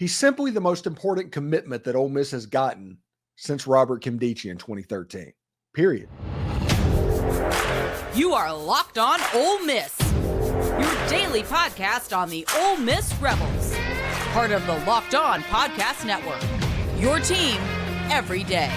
He's simply the most important commitment that Ole Miss has gotten since Robert Kimdichie in 2013. Period. You are Locked On Ole Miss, your daily podcast on the Ole Miss Rebels. Part of the Locked On Podcast Network, your team every day.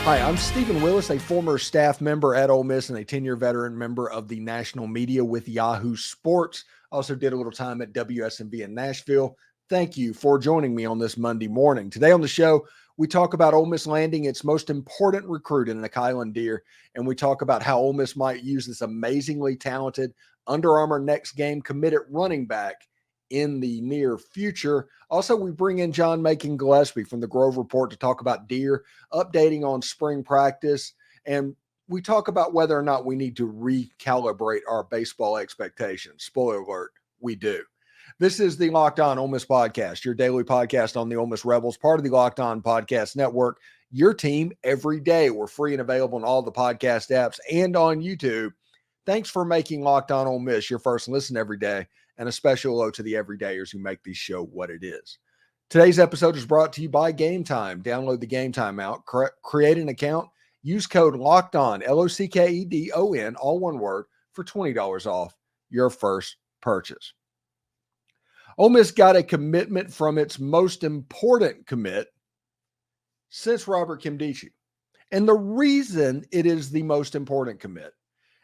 Hi, I'm Stephen Willis, a former staff member at Ole Miss and a 10-year veteran member of the national media with Yahoo Sports. Also did a little time at WSMV in Nashville. Thank you for joining me on this Monday morning. Today on the show, we talk about Ole Miss landing its most important recruit in Akylin Dear, and we talk about how Ole Miss might use this amazingly talented Under Armour Next Game committed running back in the near future. Also, we bring in John Macon Gillespie from the Grove Report to talk about Deere, updating on spring practice, and we talk about whether or not we need to recalibrate our baseball expectations. Spoiler alert, we do. This is the Locked On Ole Miss podcast, your daily podcast on the Ole Miss Rebels, part of the Locked On Podcast Network, your team every day. We're free and available on all the podcast apps and on YouTube. Thanks for making Locked On Ole Miss your first listen every day, and a special hello to the everydayers who make this show what it is. Today's episode is brought to you by Game Time. Download the Game Time app, create an account, use code LOCKEDON, LOCKEDON, all one word, for $20 off your first purchase. Ole Miss got a commitment from its most important commit since Robert Kimdichie. And the reason it is the most important commit,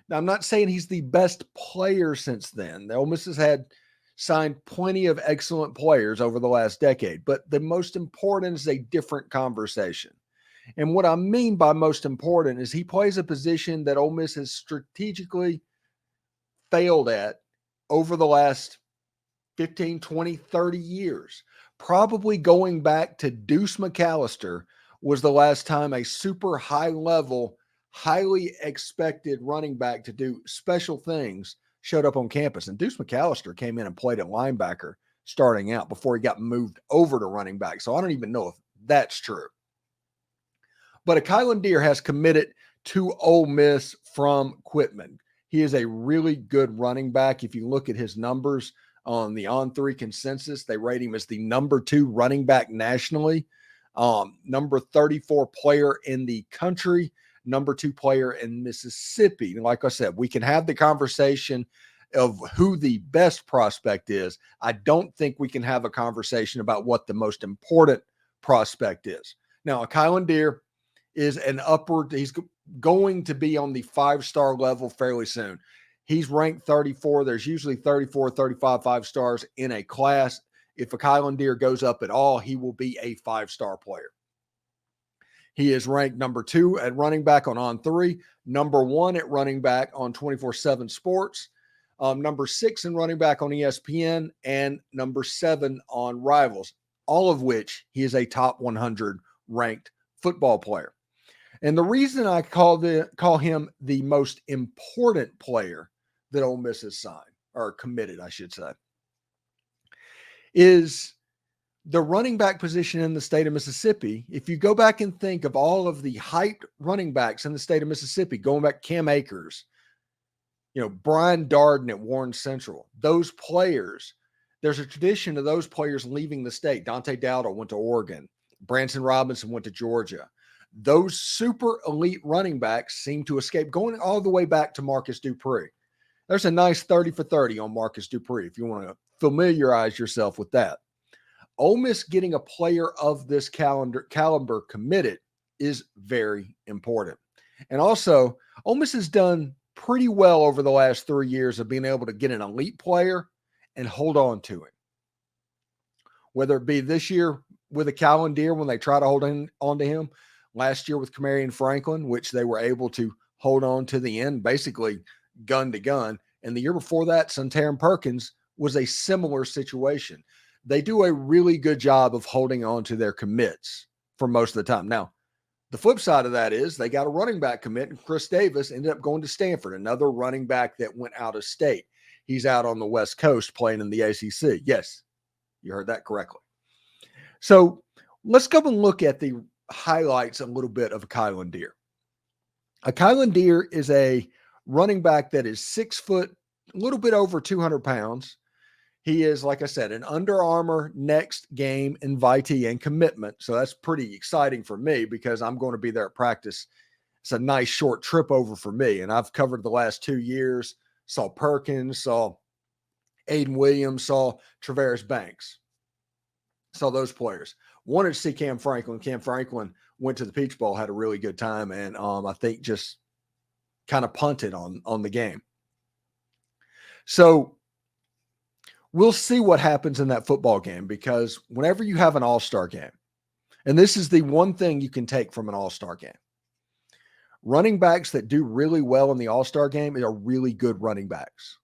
now I'm not saying he's the best player since then. The Ole Miss has had signed plenty of excellent players over the last decade, but the most important is a different conversation. And what I mean by most important is he plays a position that Ole Miss has strategically failed at over the last 15, 20, 30 years. Probably going back to Deuce McAllister was the last time a super high level, highly expected running back to do special things showed up on campus. And Deuce McAllister came in and played at linebacker starting out before he got moved over to running back. So I don't even know if that's true. But Kylin Deere has committed to Ole Miss from Quitman. He is a really good running back. If you look at his numbers on the On3 consensus, they rate him as the number 2 running back nationally, number 34 player in the country, number 2 player in Mississippi. And like I said, we can have the conversation of who the best prospect is. I don't think we can have a conversation about what the most important prospect is. Now, Kylin Deere is he's going to be on the 5-star level fairly soon. He's ranked 34. There's usually 34, 35 5-stars in a class. If Kylin Deare goes up at all, he will be a 5-star player. He is ranked number 2 at running back on On3, number 1 at running back on 24/7 Sports, number 6 in running back on ESPN, and number 7 on Rivals, all of which he is a top 100 ranked football player. And the reason I call him the most important player that Ole Miss has signed, or committed, I should say, is the running back position in the state of Mississippi. If you go back and think of all of the hyped running backs in the state of Mississippi, going back Cam Akers, Brian Darden at Warren Central, those players, there's a tradition of those players leaving the state. Dante Dowdle went to Oregon. Branson Robinson went to Georgia. Those super elite running backs seem to escape, going all the way back to Marcus Dupree. There's a nice 30 for 30 on Marcus Dupree if you want to familiarize yourself with that. Ole Miss getting a player of this caliber committed is very important. And also, Ole Miss has done pretty well over the last 3 years of being able to get an elite player and hold on to him. Whether it be this year with Kylin Deare when they try to hold on to him, last year with Kamarion Franklin, which they were able to hold on to the end, basically gun to gun. And the year before that, Suntaran Perkins was a similar situation. They do a really good job of holding on to their commits for most of the time. Now, the flip side of that is they got a running back commit, and Chris Davis ended up going to Stanford, another running back that went out of state. He's out on the West Coast playing in the ACC. Yes, you heard that correctly. So let's go and look at the highlights a little bit of Kylin Deare. Kylin Deare is a running back that is 6 foot, a little bit over 200 pounds. He is, like I said, an Under Armour Next Game invitee and commitment. So that's pretty exciting for me because I'm going to be there at practice. It's a nice short trip over for me. And I've covered the last 2 years, saw Perkins, saw Aiden Williams, saw Traveris Banks, saw those players. Wanted to see Cam Franklin. Cam Franklin went to the Peach Bowl, had a really good time, and I think just kind of punted on the game. So we'll see what happens in that football game, because whenever you have an all-star game, and this is the one thing you can take from an all-star game, running backs that do really well in the all-star game are really good running backs.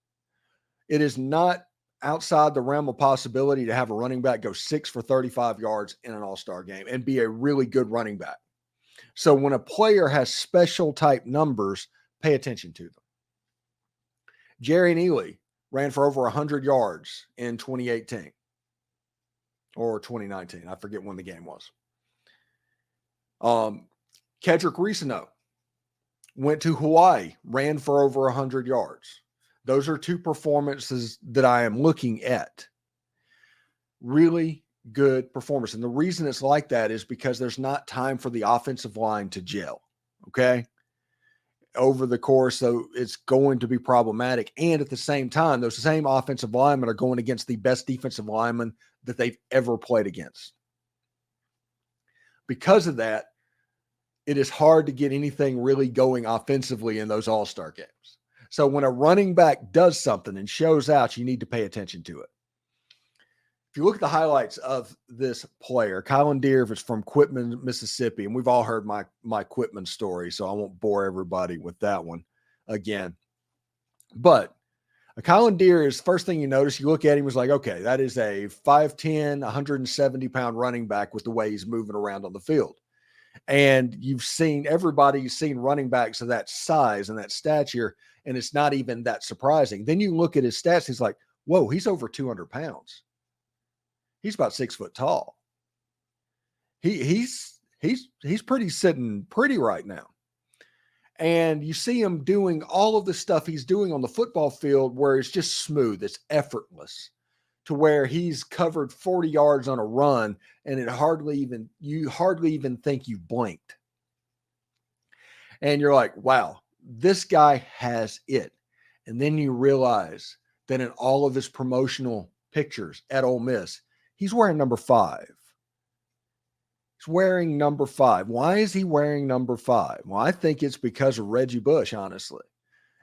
It is not outside the realm of possibility to have a running back go 6 for 35 yards in an all-star game and be a really good running back. So when a player has special type numbers, pay attention to them. Jerry Neely ran for over 100 yards in 2018 or 2019. I forget when the game was. Kedrick Reesano went to Hawaii, ran for over 100 yards. Those are 2 performances that I am looking at. Really good performance. And the reason it's like that is because there's not time for the offensive line to gel. Okay. Over the course, so it's going to be problematic. And at the same time, those same offensive linemen are going against the best defensive linemen that they've ever played against. Because of that, it is hard to get anything really going offensively in those all-star games. So when a running back does something and shows out, you need to pay attention to it. If you look at the highlights of this player, Kylin Deere is from Quitman, Mississippi, and we've all heard my Quitman story, so I won't bore everybody with that one again. But Kylin Deere is, first thing you notice, you look at him, was like, okay, that is a 5'10", 170-pound running back with the way he's moving around on the field. And everybody's seen running backs of that size and that stature, and it's not even that surprising. Then you look at his stats, he's like, whoa, he's over 200 pounds. He's about 6 foot tall. He's sitting pretty right now. And you see him doing all of the stuff he's doing on the football field where it's just smooth, it's effortless, to where he's covered 40 yards on a run and you hardly even think you've blinked. And you're like, wow, this guy has it. And then you realize that in all of his promotional pictures at Ole Miss, he's wearing number 5. He's wearing number 5. Why is he wearing number 5? Well, I think it's because of Reggie Bush, honestly.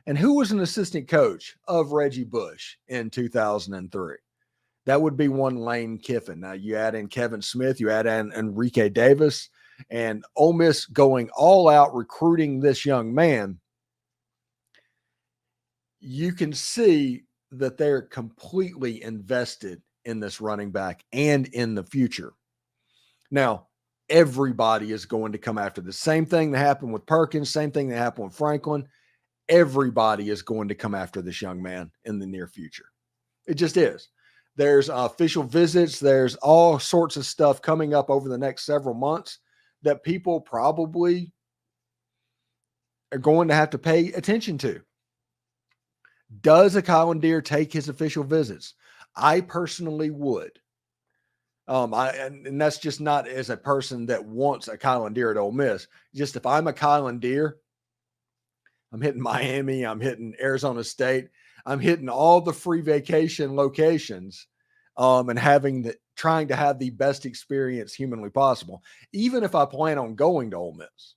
And who was an assistant coach of Reggie Bush in 2003? That would be one Lane Kiffin. Now, you add in Kevin Smith, you add in Enrique Davis, and Ole Miss going all out recruiting this young man. You can see that they're completely invested in this running back and in the future. Now, everybody is going to come after the same thing that happened with Perkins, same thing that happened with Franklin. Everybody is going to come after this young man in the near future. It just is. There's official visits. There's all sorts of stuff coming up over the next several months that people probably are going to have to pay attention to. Does Kylin Deere take his official visits? I personally would. And that's just not as a person that wants Kylin Deere at Ole Miss. Just if I'm Kylin Deere, I'm hitting Miami, I'm hitting Arizona State, I'm hitting all the free vacation locations, and trying to have the best experience humanly possible, even if I plan on going to Ole Miss.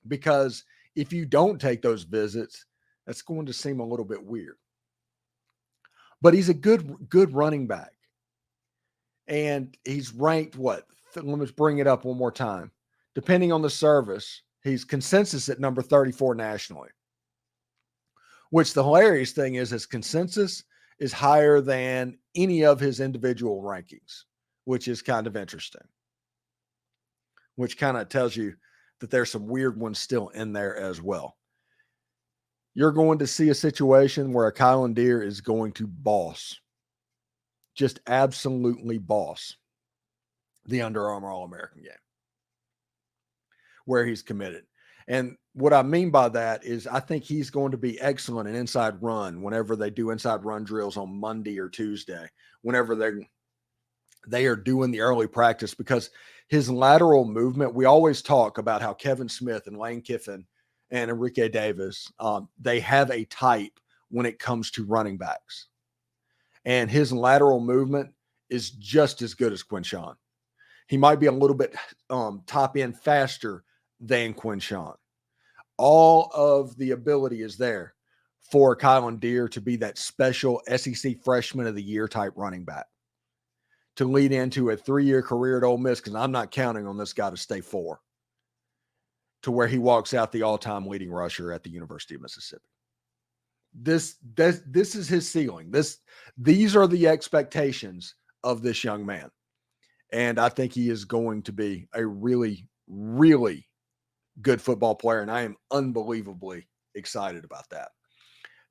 Because if you don't take those visits, that's going to seem a little bit weird. But he's a good running back. And he's ranked what? Let me bring it up one more time. Depending on the service, he's consensus at number 34 nationally. Which the hilarious thing is his consensus is higher than any of his individual rankings, which is kind of interesting. Which kind of tells you that there's some weird ones still in there as well. You're going to see a situation where Kylin Deere is going to boss. Just absolutely boss the Under Armour All-American game where he's committed. And what I mean by that is I think he's going to be excellent in inside run whenever they do inside run drills on Monday or Tuesday, whenever they are doing the early practice, because his lateral movement, we always talk about how Kevin Smith and Lane Kiffin and Enrique Davis, they have a type when it comes to running backs. And his lateral movement is just as good as Quinshon. He might be a little bit top end faster than Quinshon. All of the ability is there for Kylin Deere to be that special SEC Freshman of the Year type running back to lead into a 3-year career at Ole Miss, because I'm not counting on this guy to stay 4, to where he walks out the all-time leading rusher at the University of Mississippi. This is his ceiling. These are the expectations of this young man. And I think he is going to be a really, really good football player, and I am unbelievably excited about that.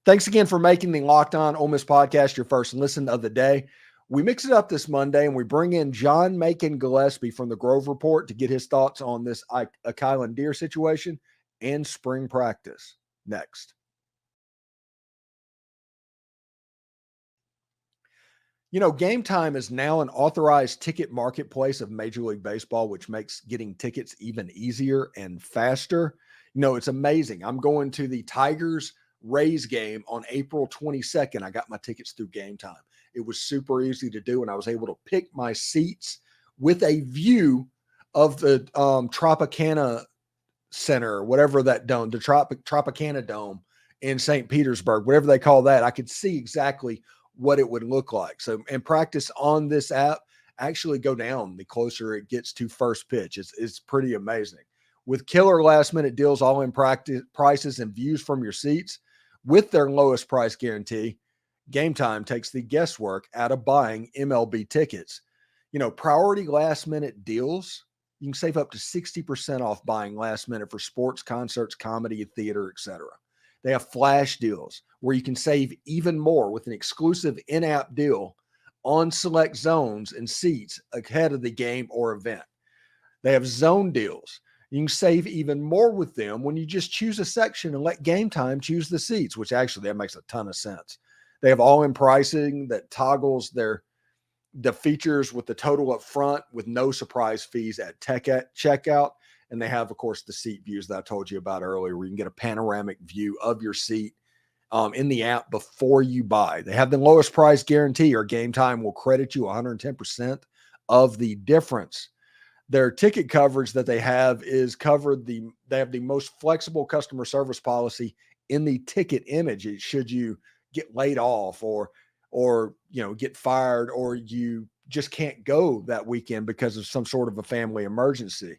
Thanks again for making the Locked On Ole Miss podcast your first listen of the day. We mix it up this Monday, and we bring in John Macon Gillespie from the Grove Report to get his thoughts on this Kylin Deere situation and spring practice next. You know, Game Time is now an authorized ticket marketplace of Major League Baseball, which makes getting tickets even easier and faster. You know, it's amazing. I'm going to the Tigers-Rays game on April 22nd. I got my tickets through Game Time. It was super easy to do, and I was able to pick my seats with a view of the Tropicana Center, whatever that dome, the Tropicana Dome in St. Petersburg, whatever they call that. I could see exactly what it would look like. So, and practice on this app actually go down the closer it gets to first pitch. It's pretty amazing. With killer last minute deals, all in practice prices and views from your seats with their lowest price guarantee, Game Time takes the guesswork out of buying MLB tickets. You know, priority last minute deals, you can save up to 60% off buying last minute for sports, concerts, comedy, theater, etc. They have flash deals where you can save even more with an exclusive in-app deal on select zones and seats ahead of the game or event. They have zone deals. You can save even more with them when you just choose a section and let Game Time choose the seats, which actually that makes a ton of sense. They have all-in pricing that toggles the features with the total up front with no surprise fees at checkout. And they have, of course, the seat views that I told you about earlier, where you can get a panoramic view of your seat in the app before you buy. They have the lowest price guarantee, or Game Time will credit you 110% of the difference. Their ticket coverage that they have is they have the most flexible customer service policy in the ticket image. Should you get laid off or get fired, or you just can't go that weekend because of some sort of a family emergency.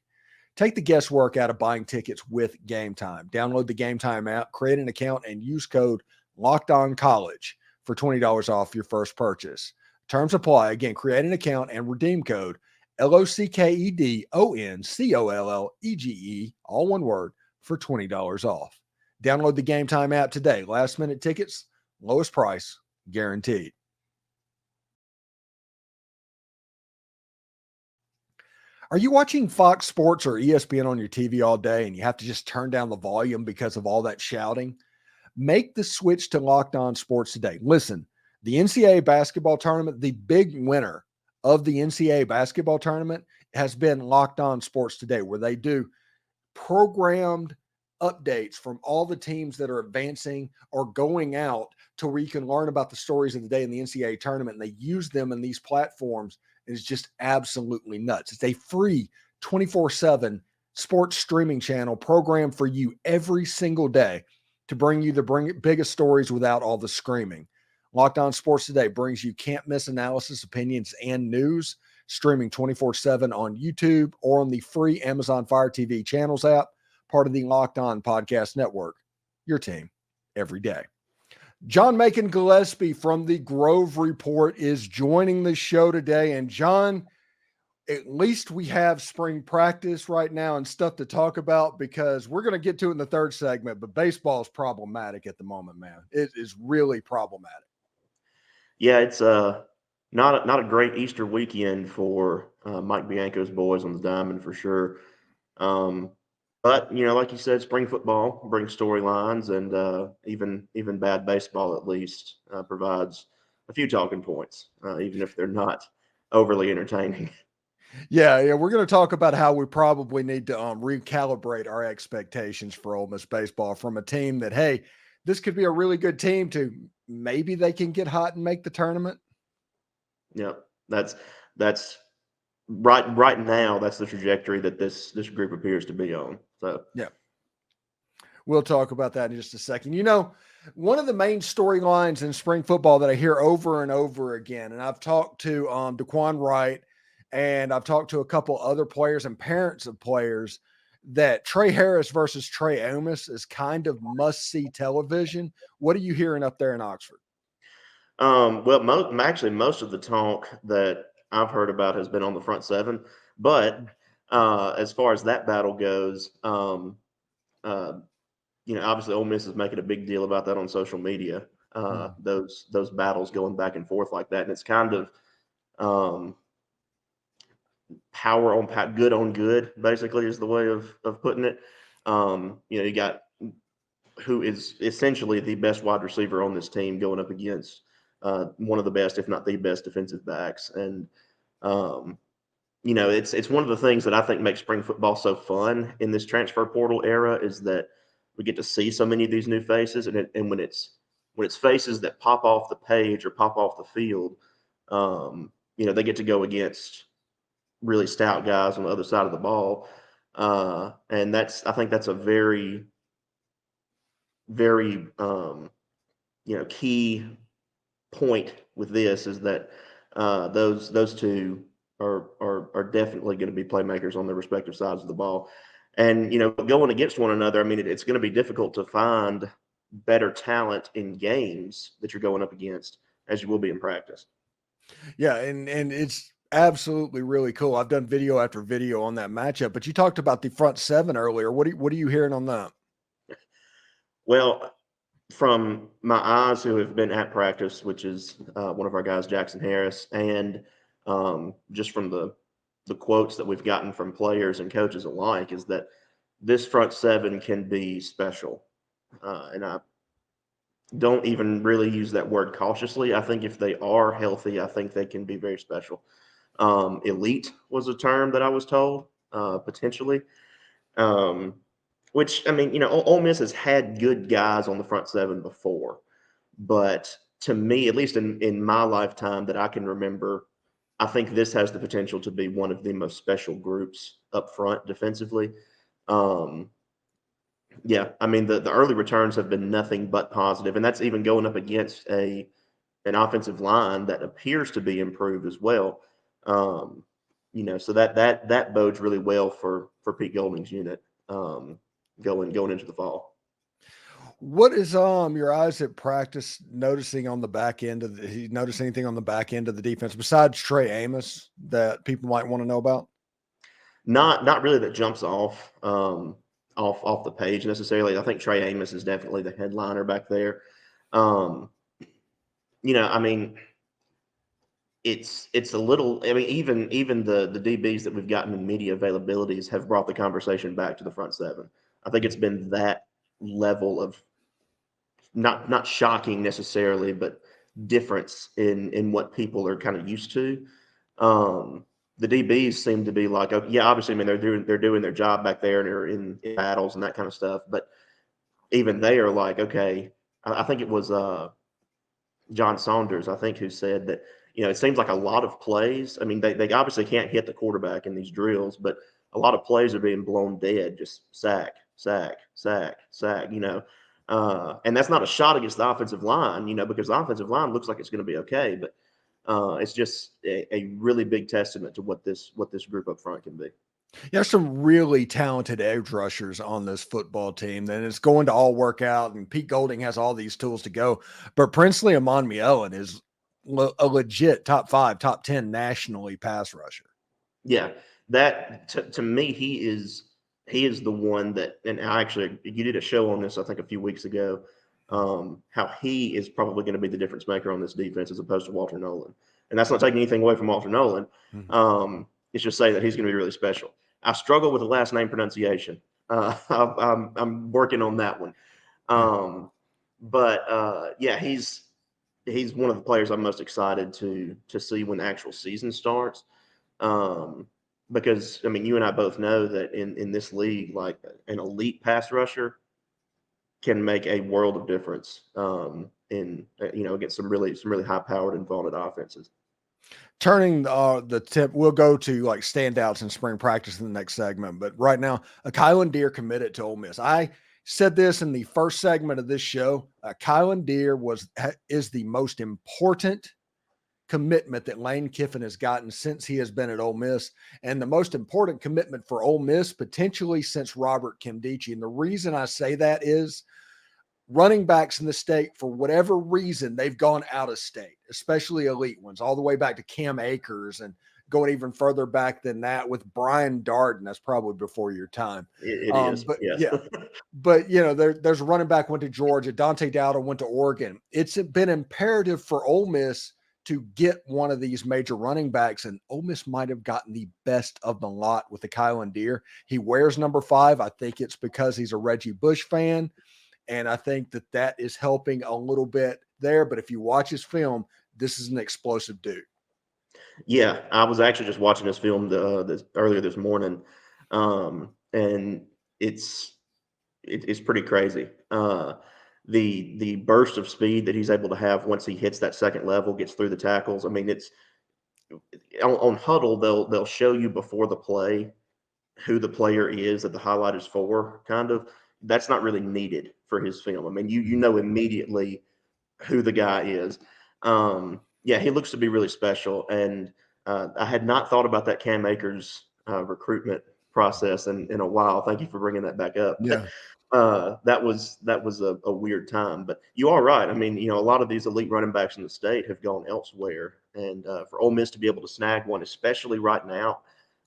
Take the guesswork out of buying tickets with Game Time. Download the Game Time app, create an account, and use code LOCKEDONCollege for $20 off your first purchase. Terms apply. Again, create an account and redeem code LOCKEDONCOLLEGE, all one word, for $20 off. Download the Game Time app today. Last minute tickets, lowest price guaranteed. Are you watching Fox Sports or ESPN on your TV all day and you have to just turn down the volume because of all that shouting? Make the switch to Locked On Sports today. Listen, the NCAA basketball tournament, the big winner of the NCAA basketball tournament has been Locked On Sports Today, where they do programmed updates from all the teams that are advancing or going out to where you can learn about the stories of the day in the NCAA tournament. And they use them in these platforms. And it's just absolutely nuts. It's a free 24/7 sports streaming channel programmed for you every single day to bring you the biggest stories without all the screaming. Locked On Sports Today brings you can't miss analysis, opinions, and news, streaming 24/7 on YouTube or on the free Amazon Fire TV channels app, part of the Locked On Podcast Network. Your team every day. John Macon Gillespie from the Grove Report is joining the show today. And John, at least we have spring practice right now and stuff to talk about, because we're going to get to it in the third segment, but baseball is problematic at the moment, man. It is really problematic. Yeah, it's not a great Easter weekend for Mike Bianco's boys on the diamond for sure. But, like you said, spring football brings storylines, and even bad baseball at least provides a few talking points, even if they're not overly entertaining. Yeah, we're going to talk about how we probably need to recalibrate our expectations for Ole Miss baseball from a team that, hey, this could be a really good team to maybe they can get hot and make the tournament. Yeah, that's right now. That's the trajectory that this group appears to be on. So yeah, we'll talk about that in just a second. One of the main storylines in spring football that I hear over and over again, and I've talked to Daquan Wright, and I've talked to a couple other players and parents of players, that Trey Harris versus Trey Amos is kind of must-see television. What are you hearing up there in Oxford? Well, most of the talk that I've heard about has been on the front seven, but as far as that battle goes, obviously Ole Miss is making a big deal about that on social media. Those battles going back and forth like that, and it's kind of power on good on good, basically, is the way of putting it. You got who is essentially the best wide receiver on this team going up against one of the best, if not the best, defensive backs. And it's one of the things that I think makes spring football so fun in this transfer portal era, is that we get to see so many of these new faces, and when it's faces that pop off the page or pop off the field, they get to go against really stout guys on the other side of the ball, and I think that's a very, very key point with this, is that those two are definitely going to be playmakers on their respective sides of the ball. And, going against one another, I mean, it's going to be difficult to find better talent in games that you're going up against as you will be in practice. Yeah, and it's absolutely really cool. I've done video after video on that matchup, but you talked about the front seven earlier. What are you hearing on that? Well, from my eyes who have been at practice, which is one of our guys, Jackson Harris, and just from the quotes that we've gotten from players and coaches alike, is that this front seven can be special. And I don't even really use that word cautiously. I think if they are healthy, I think they can be very special. Elite was a term that I was told, potentially. Which, I mean, Ole Miss has had good guys on the front seven before. But to me, at least in my lifetime that I can remember, I think this has the potential to be one of the most special groups up front defensively. Yeah, I mean, the early returns have been nothing but positive, and that's even going up against an offensive line that appears to be improved as well. So that bodes really well for Pete Golding's unit going into the fall. What is your eyes at practice noticing on the back end of he notice anything on the back end of the defense besides Trey Amos that people might want to know about? Not really that jumps off the page necessarily. I think Trey Amos is definitely the headliner back there. I mean, it's a little. I mean, even the DBs that we've gotten in media availabilities have brought the conversation back to the front seven. I think it's been that level of not shocking necessarily, but difference in what people are kind of used to. The DBs seem to be like, yeah, obviously, I mean, they're doing their job back there, and they're in battles and that kind of stuff. But even they are like, okay, I think it was John Saunders, I think, who said that, it seems like a lot of plays. I mean, they obviously can't hit the quarterback in these drills, but a lot of plays are being blown dead, just sack, sack, sack, sack, and that's not a shot against the offensive line, because the offensive line looks like it's going to be okay, but it's just a really big testament to what this group up front can be. There's some really talented edge rushers on this football team, and it's going to all work out. And Pete Golding has all these tools to go. But Princely Amon-Mielen is a legit top 5, top 10 nationally pass rusher. Yeah, that to me, he is the one that, and actually, you did a show on this, I think, a few weeks ago, how he is probably going to be the difference maker on this defense as opposed to Walter Nolan. And that's not taking anything away from Walter Nolan. It's just saying that he's going to be really special. I struggle with the last name pronunciation. I'm working on that one. Yeah, he's one of the players I'm most excited to see when the actual season starts. Because I mean, you and I both know that in this league, like an elite pass rusher can make a world of difference. In against some really high powered and vaunted offenses. Turning the tip, we'll go to like standouts in spring practice in the next segment. But right now, Kylin Deare committed to Ole Miss. I said this in the first segment of this show. Kylin Deare is the most important commitment that Lane Kiffin has gotten since he has been at Ole Miss, and the most important commitment for Ole Miss potentially since Robert Kimdichie. And the reason I say that is running backs in the state, for whatever reason, they've gone out of state, especially elite ones, all the way back to Cam Akers and going even further back than that with Brian Darden. That's probably before your time. It is, but yes. yeah, but there's a running back went to Georgia. Dante Dowdle went to Oregon. It's been imperative for Ole Miss to get one of these major running backs, and Ole Miss might have gotten the best of the lot with the Kylin Deare. He wears number 5. I think it's because he's a Reggie Bush fan. And I think that is helping a little bit there. But if you watch his film, this is an explosive dude. Yeah, I was actually just watching this film earlier this morning, and it's pretty crazy. The burst of speed that he's able to have once he hits that second level, gets through the tackles. I mean, it's on Huddle. They'll show you before the play who the player is that the highlight is for. Kind of. That's not really needed for his film. I mean, you know immediately who the guy is. Yeah, he looks to be really special. And I had not thought about that Cam Akers recruitment process in a while. Thank you for bringing that back up. Yeah. That was a weird time. But you are right. I mean, a lot of these elite running backs in the state have gone elsewhere. And for Ole Miss to be able to snag one, especially right now,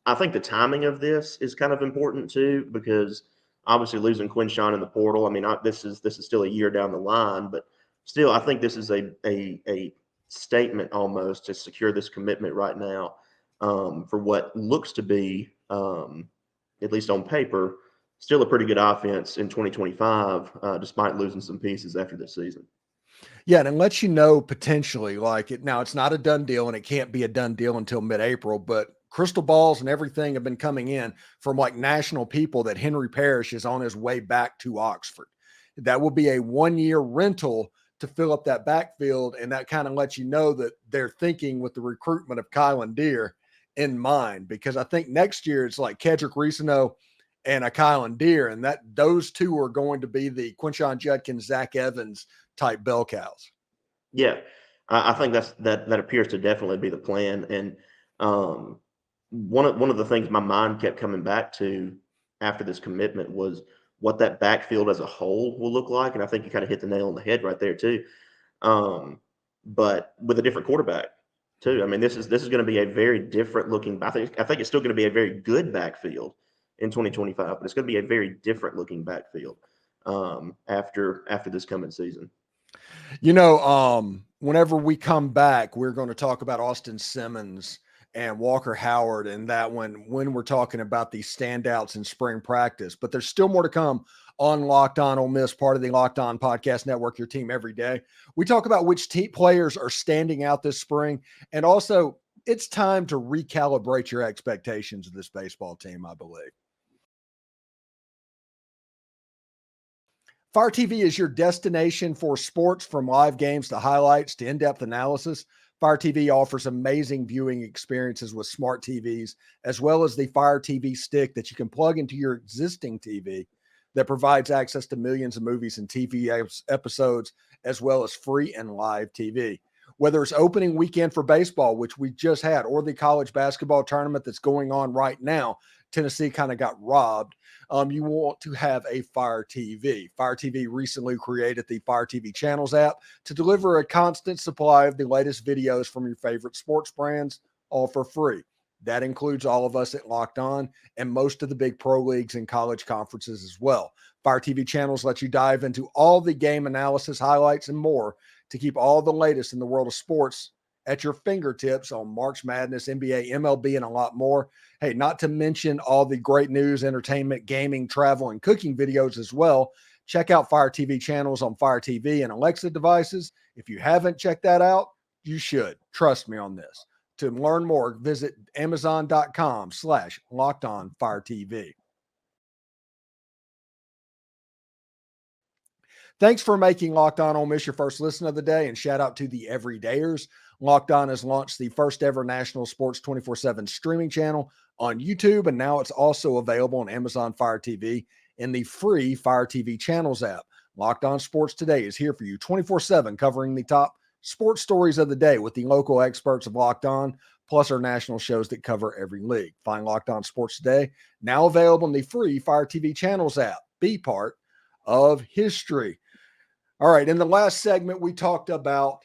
I think the timing of this is kind of important too, because obviously losing Quinshawn in the portal. I mean, this is still a year down the line, but still, I think this is a statement almost to secure this commitment right now for what looks to be, at least on paper, still a pretty good offense in 2025, despite losing some pieces after this season. Yeah, and it lets you know potentially, now it's not a done deal, and it can't be a done deal until mid-April, but crystal balls and everything have been coming in from national people that Henry Parrish is on his way back to Oxford. That will be a 1-year rental to fill up that backfield. And that kind of lets you know that they're thinking with the recruitment of Kylin Deare in mind, because I think next year it's like Kedrick Reesano and a Kylin Deare, and that those two are going to be the Quinshawn Judkins, Zach Evans type bell cows. Yeah, I think that appears to definitely be the plan. And one of the things my mind kept coming back to after this commitment was what that backfield as a whole will look like. And I think you kind of hit the nail on the head right there too. But with a different quarterback too. I mean, this is going to be a very different looking. I think it's still going to be a very good backfield in 2025, but it's going to be a very different looking backfield after this coming season. Whenever we come back, we're going to talk about Austin Simmons and Walker Howard and that one when we're talking about the standouts in spring practice. But there's still more to come on Locked On Ole Miss, part of the Locked On Podcast Network, your team every day. We talk about which players are standing out this spring, and also it's time to recalibrate your expectations of this baseball team, I believe. Fire TV is your destination for sports, from live games to highlights to in-depth analysis. Fire TV offers amazing viewing experiences with smart TVs, as well as the Fire TV stick that you can plug into your existing TV that provides access to millions of movies and TV episodes, as well as free and live TV. Whether it's opening weekend for baseball, which we just had, or the college basketball tournament that's going on right now, Tennessee kind of got robbed. You want to have a Fire TV. Fire TV recently created the Fire TV Channels app to deliver a constant supply of the latest videos from your favorite sports brands, all for free. That includes all of us at Locked On and most of the big pro leagues and college conferences as well. Fire TV Channels let you dive into all the game analysis, highlights, and more to keep all the latest in the world of sports at your fingertips on March Madness, NBA, MLB, and a lot more. Hey, not to mention all the great news, entertainment, gaming, travel, and cooking videos as well. Check out Fire TV channels on Fire TV and Alexa devices. If you haven't checked that out, you should. Trust me on this. To learn more, visit amazon.com/LockedOnFireTV. Thanks for making Locked On Ole Miss your first listen of the day, and shout out to the Everydayers. Locked On has launched the first ever national sports 24/7 streaming channel on YouTube, and now it's also available on Amazon Fire TV in the free Fire TV channels app. Locked On Sports Today is here for you 24/7, covering the top sports stories of the day with the local experts of Locked On, plus our national shows that cover every league. Find Locked On Sports Today, now available in the free Fire TV channels app. Be part of history. All right, in the last segment, we talked about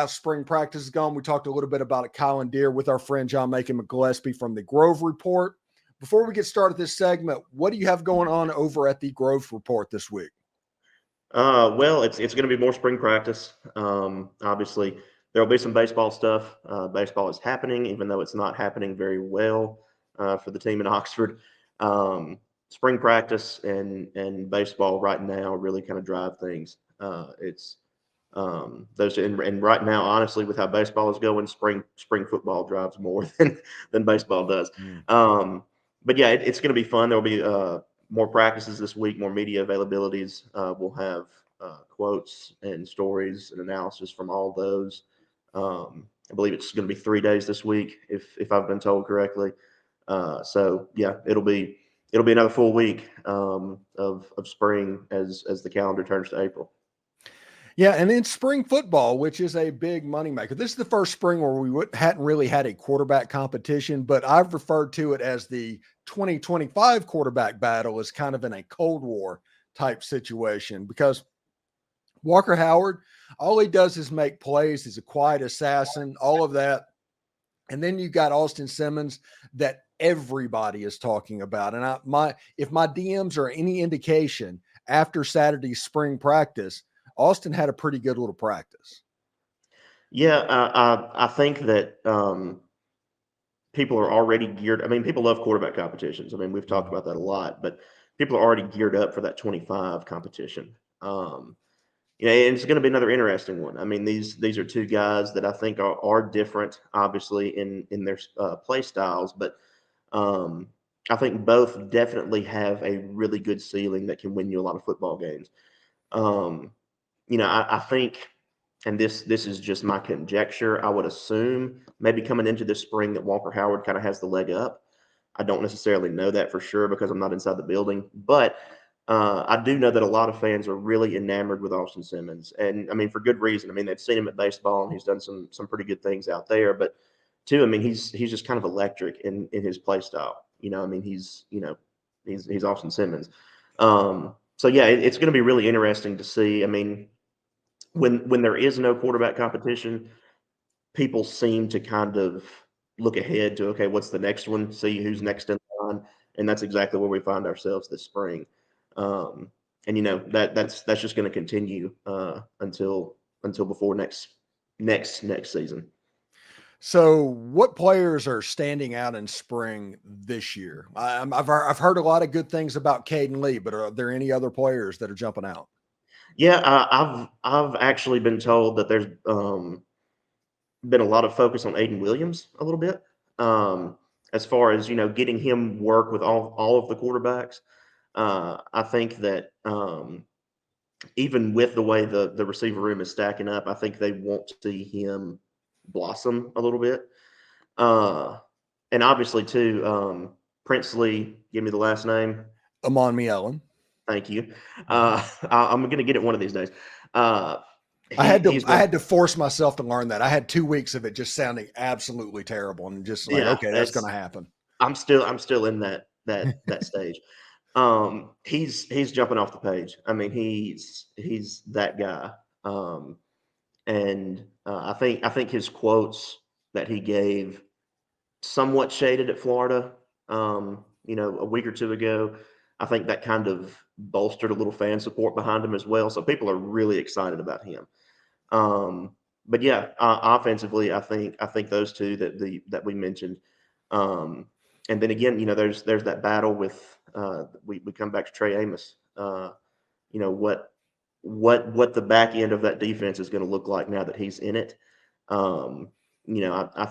spring practice is gone. We talked a little bit about Kylin Deere with our friend John Macon Gillespie from the Grove Report. Before we get started this segment, what do you have going on over at the Grove Report this week? Well, it's going to be more spring practice. Obviously, there will be some baseball stuff. Baseball is happening, even though it's not happening very well for the team in Oxford. Spring practice and baseball right now really kind of drive things. It's those and right now, honestly, with how baseball is going, spring football drives more than baseball does. But yeah, it's going to be fun. There will be more practices this week, more media availabilities. We'll have quotes and stories and analysis from all those. I believe it's going to be 3 days this week, if I've been told correctly. So yeah, it'll be another full week of spring as the calendar turns to April. Yeah, and then spring football, which is a big moneymaker. This is the first spring where we hadn't really had a quarterback competition, but I've referred to it as the 2025 quarterback battle as kind of in a Cold War type situation because Walker Howard, all he does is make plays. He's a quiet assassin, all of that. And then you got Austin Simmons that everybody is talking about. And if my DMs are any indication, after Saturday's spring practice, Austin had a pretty good little practice. Yeah, I think that people are already geared. I mean, people love quarterback competitions. I mean, we've talked about that a lot, but people are already geared up for that 25 competition. And it's going to be another interesting one. I mean, these are two guys that I think are different, obviously, in their play styles, but I think both definitely have a really good ceiling that can win you a lot of football games. I think, and this is just my conjecture, I would assume maybe coming into this spring that Walker Howard kind of has the leg up. I don't necessarily know that for sure because I'm not inside the building, but I do know that a lot of fans are really enamored with Austin Simmons, and I mean for good reason. I mean they've seen him at baseball and he's done some pretty good things out there, but too, I mean he's just kind of electric in his play style. I mean he's Austin Simmons. So yeah, it's going to be really interesting to see. I mean, when there is no quarterback competition, people seem to kind of look ahead to, okay, what's the next one? See who's next in line, and that's exactly where we find ourselves this spring. And that's just going to continue until before next season. So, what players are standing out in spring this year? I've heard a lot of good things about Cayden Lee, but are there any other players that are jumping out? Yeah, I've actually been told that there's been a lot of focus on Aiden Williams a little bit, as far as getting him work with all of the quarterbacks. I think that even with the way the receiver room is stacking up, I think they want to see him blossom a little bit. And obviously too, Princely, give me the last name. Amon Mielen. Thank you. I'm going to get it one of these days. I had to force myself to learn that. I had 2 weeks of it just sounding absolutely terrible, and just like, okay, that's going to happen. I'm still in that stage. He's jumping off the page. I mean, he's that guy. And I think his quotes that he gave somewhat shaded at Florida, a week or two ago. I think that kind of bolstered a little fan support behind him as well. So people are really excited about him. yeah, offensively, I think those two that we mentioned, and then again, there's that battle with we come back to Trey Amos. What the back end of that defense is going to look like now that he's in it. I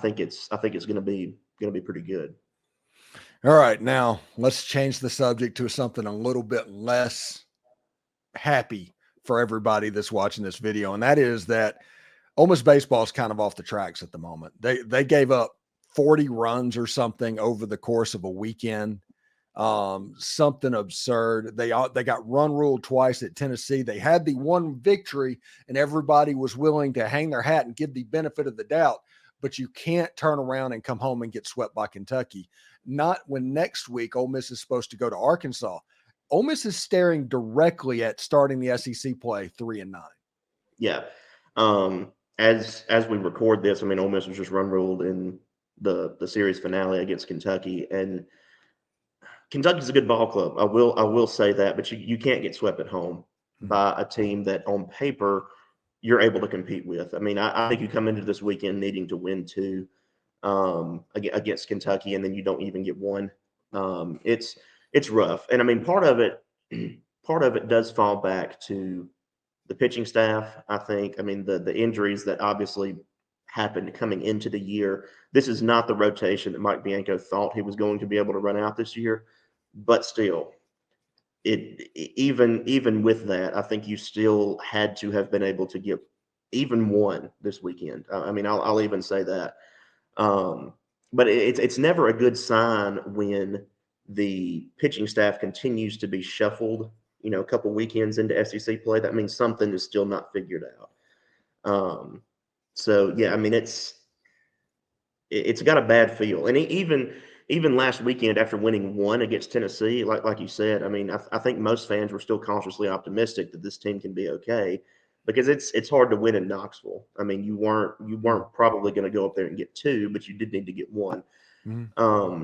think it's going to be pretty good. All right, now let's change the subject to something a little bit less happy for everybody that's watching this video, and that is that Ole Miss baseball is kind of off the tracks at the moment. They gave up 40 runs or something over the course of a weekend. Something absurd. They got run ruled twice at Tennessee. They had the one victory, and everybody was willing to hang their hat and give the benefit of the doubt. But you can't turn around and come home and get swept by Kentucky. Not when next week Ole Miss is supposed to go to Arkansas. Ole Miss is staring directly at starting the SEC play 3-9. Yeah. As we record this, I mean, Ole Miss was just run ruled in the series finale against Kentucky, and Kentucky's a good ball club. I will say that, but you can't get swept at home by a team that on paper you're able to compete with. I mean, I think you come into this weekend needing to win 2 against Kentucky, and then you don't even get 1. It's rough, and I mean part of it does fall back to the pitching staff. I think. I mean the injuries that obviously happened coming into the year. This is not the rotation that Mike Bianco thought he was going to be able to run out this year, but still, even with that, I think you still had to have been able to get even 1 this weekend. I mean, I'll even say that. But it's never a good sign when the pitching staff continues to be shuffled, a couple weekends into SEC play. That means something is still not figured out. So yeah, I mean, it's got a bad feel. And even last weekend after winning 1 against Tennessee, like you said, I mean, I think most fans were still cautiously optimistic that this team can be okay, because it's hard to win in Knoxville. I mean, you weren't probably going to go up there and get 2, but you did need to get 1. Mm-hmm.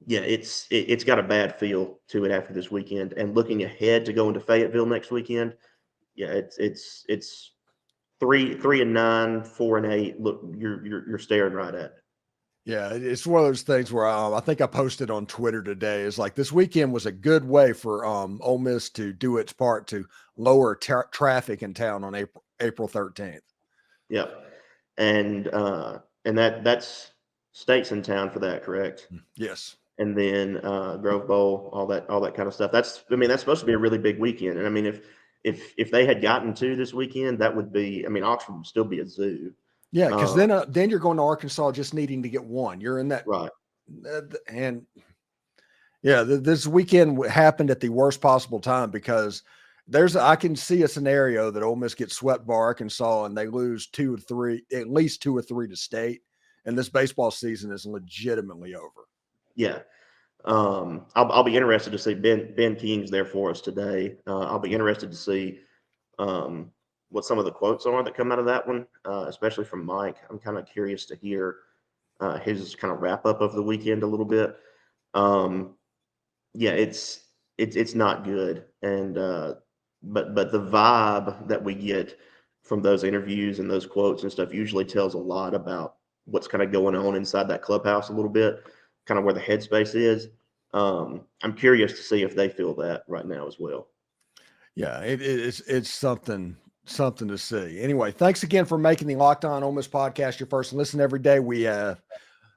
Yeah, it's got a bad feel to it after this weekend. And looking ahead to going to Fayetteville next weekend, yeah, it's 3-9, 4-8. Look, you're staring right at it. Yeah, it's one of those things where I think I posted on Twitter today is like this weekend was a good way for Ole Miss to do its part to lower traffic in town on April 13th. Yeah, and that's State's in town for that, correct? Yes. And then Grove Bowl, all that kind of stuff. That's supposed to be a really big weekend. And I mean, if they had gotten 2 this weekend, that would be. I mean, Oxford would still be a zoo. Yeah, because then you're going to Arkansas just needing to get 1. You're in that right. And yeah, this weekend happened at the worst possible time because I can see a scenario that Ole Miss gets swept by Arkansas and they lose 2 or 3, at least 2 or 3 to State, and this baseball season is legitimately over. Yeah. I'll be interested to see Ben King's there for us today. I'll be interested to see what some of the quotes are that come out of that one, especially from Mike. I'm kind of curious to hear his kind of wrap up of the weekend a little bit. Yeah, it's not good, and but the vibe that we get from those interviews and those quotes and stuff usually tells a lot about what's kind of going on inside that clubhouse a little bit, kind of where the headspace is. I'm curious to see if they feel that right now as well. Yeah, it's something to see. Anyway, thanks again for making the Locked On Ole Miss podcast your first listen every day. We have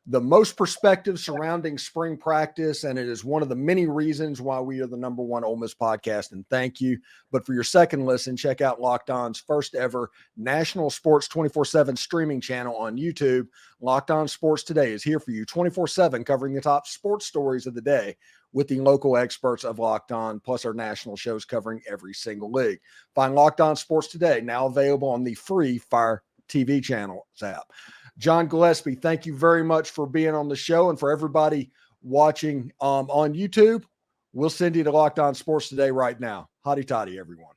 the most perspective surrounding spring practice, and it is one of the many reasons why we are the #1 Ole Miss podcast, and thank you. But for your second listen, check out Locked On's first ever national sports 24/7 streaming channel on YouTube. Locked On Sports Today is here for you 24/7, covering the top sports stories of the day with the local experts of Locked On, plus our national shows covering every single league. Find Locked On Sports Today, now available on the free Fire TV channel app. John Gillespie, thank you very much for being on the show. And for everybody watching on YouTube, we'll send you to Locked On Sports Today right now. Hotty toddy, everyone.